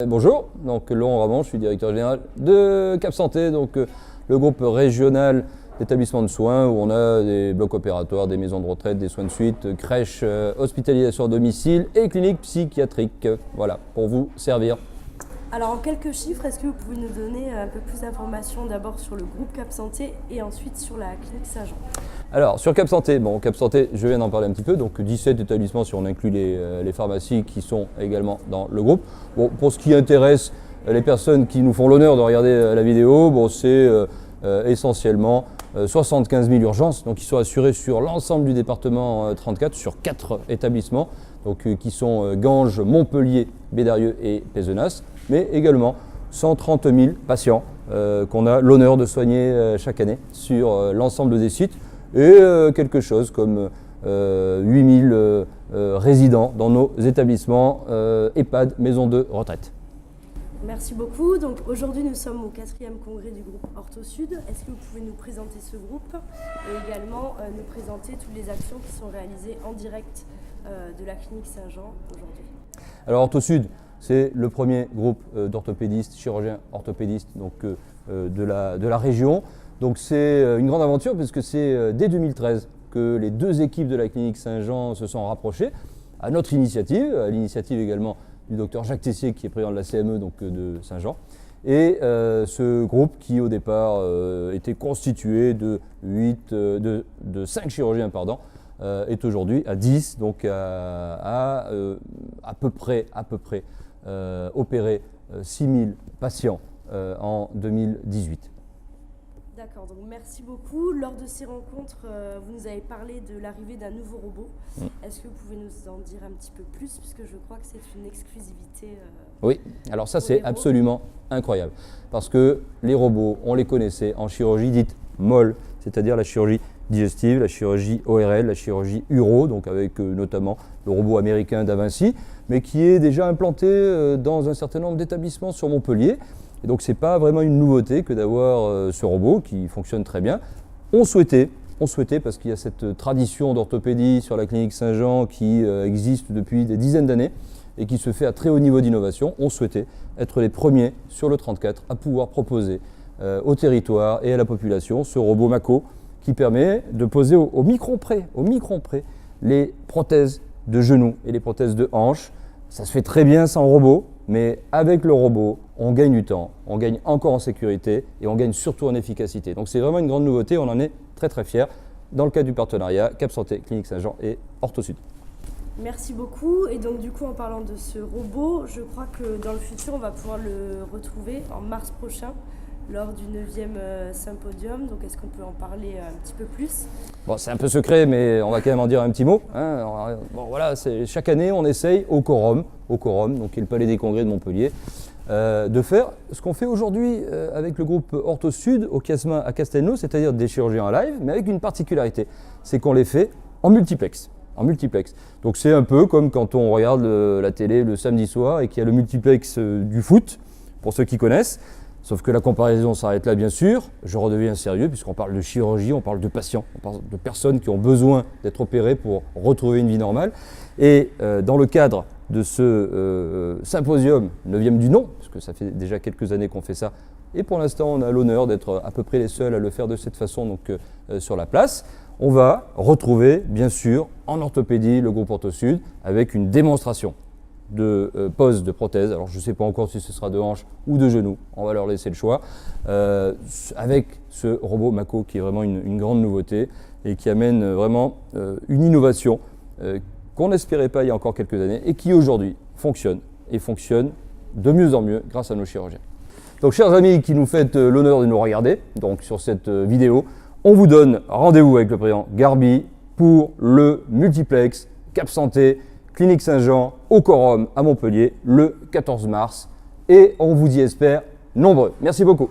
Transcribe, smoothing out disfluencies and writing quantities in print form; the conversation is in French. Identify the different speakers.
Speaker 1: Bonjour, donc Laurent Ramon, je suis directeur général de Cap Santé, donc le groupe régional d'établissements de soins où on a des blocs opératoires, des maisons de retraite, des soins de suite, crèches, hospitalisation à domicile et cliniques psychiatriques. Voilà, pour vous servir.
Speaker 2: Alors en quelques chiffres, est-ce que vous pouvez nous donner un peu plus d'informations d'abord sur le groupe Cap Santé et ensuite sur la clinique Saint-Jean?
Speaker 1: Alors sur Cap Santé, Cap Santé, je viens d'en parler un petit peu, donc 17 établissements si on inclut les pharmacies qui sont également dans le groupe. Bon, pour ce qui intéresse les personnes qui nous font l'honneur de regarder la vidéo, c'est essentiellement 75 000 urgences, donc qui sont assurées sur l'ensemble du département 34, sur 4 établissements, donc qui sont Ganges, Montpellier, Bédarieux et Pézenas, mais également 130 000 patients qu'on a l'honneur de soigner chaque année sur l'ensemble des sites et quelque chose comme 8 000 résidents dans nos établissements EHPAD, maisons de retraite.
Speaker 2: Merci beaucoup. Donc aujourd'hui nous sommes au 4e congrès du groupe Ortho Sud. Est-ce que vous pouvez nous présenter ce groupe et également nous présenter toutes les actions qui sont réalisées en direct de la clinique Saint-Jean aujourd'hui?
Speaker 1: Alors Ortho Sud, c'est le premier groupe d'orthopédistes, chirurgiens orthopédistes de la région. Donc c'est une grande aventure puisque c'est dès 2013 que les deux équipes de la clinique Saint-Jean se sont rapprochées à notre initiative, à l'initiative également du docteur Jacques Tessier qui est président de la CME donc de Saint-Jean. Et ce groupe qui au départ était constitué de 5 chirurgiens est aujourd'hui à 10, donc à peu près opéré 6 000 patients en 2018.
Speaker 2: D'accord, donc merci beaucoup. Lors de ces rencontres, vous nous avez parlé de l'arrivée d'un nouveau robot. Est-ce que vous pouvez nous en dire un petit peu plus, puisque je crois que c'est une exclusivité
Speaker 1: Oui, alors ça c'est absolument incroyable, parce que les robots, on les connaissait en chirurgie dite molle, c'est-à-dire la chirurgie digestive, la chirurgie ORL, la chirurgie uro, donc avec notamment le robot américain d'Avinci, mais qui est déjà implanté dans un certain nombre d'établissements sur Montpellier. Et donc ce n'est pas vraiment une nouveauté que d'avoir ce robot qui fonctionne très bien. On souhaitait parce qu'il y a cette tradition d'orthopédie sur la clinique Saint-Jean qui existe depuis des dizaines d'années et qui se fait à très haut niveau d'innovation, on souhaitait être les premiers sur le 34 à pouvoir proposer au territoire et à la population ce robot Mako qui permet de poser au micron près les prothèses de genoux et les prothèses de hanches. Ça se fait très bien sans robot, mais avec le robot, on gagne du temps, on gagne encore en sécurité et on gagne surtout en efficacité. Donc c'est vraiment une grande nouveauté, on en est très très fiers dans le cadre du partenariat Cap Santé, Clinique Saint-Jean et Ortho Sud.
Speaker 2: Merci beaucoup. Et donc du coup, en parlant de ce robot, je crois que dans le futur, on va pouvoir le retrouver en mars prochain lors du 9e symposium. Donc est-ce qu'on peut en parler un petit peu plus?
Speaker 1: Bon, c'est un peu secret, mais on va quand même en dire un petit mot. Bon, voilà, chaque année, on essaye au Corum, donc qui est le palais des congrès de Montpellier, de faire ce qu'on fait aujourd'hui avec le groupe Ortho Sud au Chiasma à Castelnau, c'est-à-dire des chirurgiens en live, mais avec une particularité, c'est qu'on les fait en multiplex. Donc c'est un peu comme quand on regarde la télé le samedi soir et qu'il y a le multiplex du foot, pour ceux qui connaissent. Sauf que la comparaison s'arrête là, bien sûr. Je redeviens sérieux puisqu'on parle de chirurgie, on parle de patients, on parle de personnes qui ont besoin d'être opérées pour retrouver une vie normale. Et dans le cadre de ce symposium, 9e du nom, parce que ça fait déjà quelques années qu'on fait ça, et pour l'instant on a l'honneur d'être à peu près les seuls à le faire de cette façon donc, sur la place, on va retrouver bien sûr en orthopédie le groupe Ortho Sud avec une démonstration de pose de prothèse. Alors je ne sais pas encore si ce sera de hanche ou de genou, on va leur laisser le choix, avec ce robot Mako qui est vraiment une grande nouveauté et qui amène vraiment une innovation qu'on n'espérait pas il y a encore quelques années et qui aujourd'hui fonctionne de mieux en mieux grâce à nos chirurgiens. Donc chers amis qui nous faites l'honneur de nous regarder donc sur cette vidéo, on vous donne rendez-vous avec le président Garbi pour le multiplex Cap Santé Clinique Saint-Jean au Corum à Montpellier le 14 mars et on vous y espère nombreux. Merci beaucoup.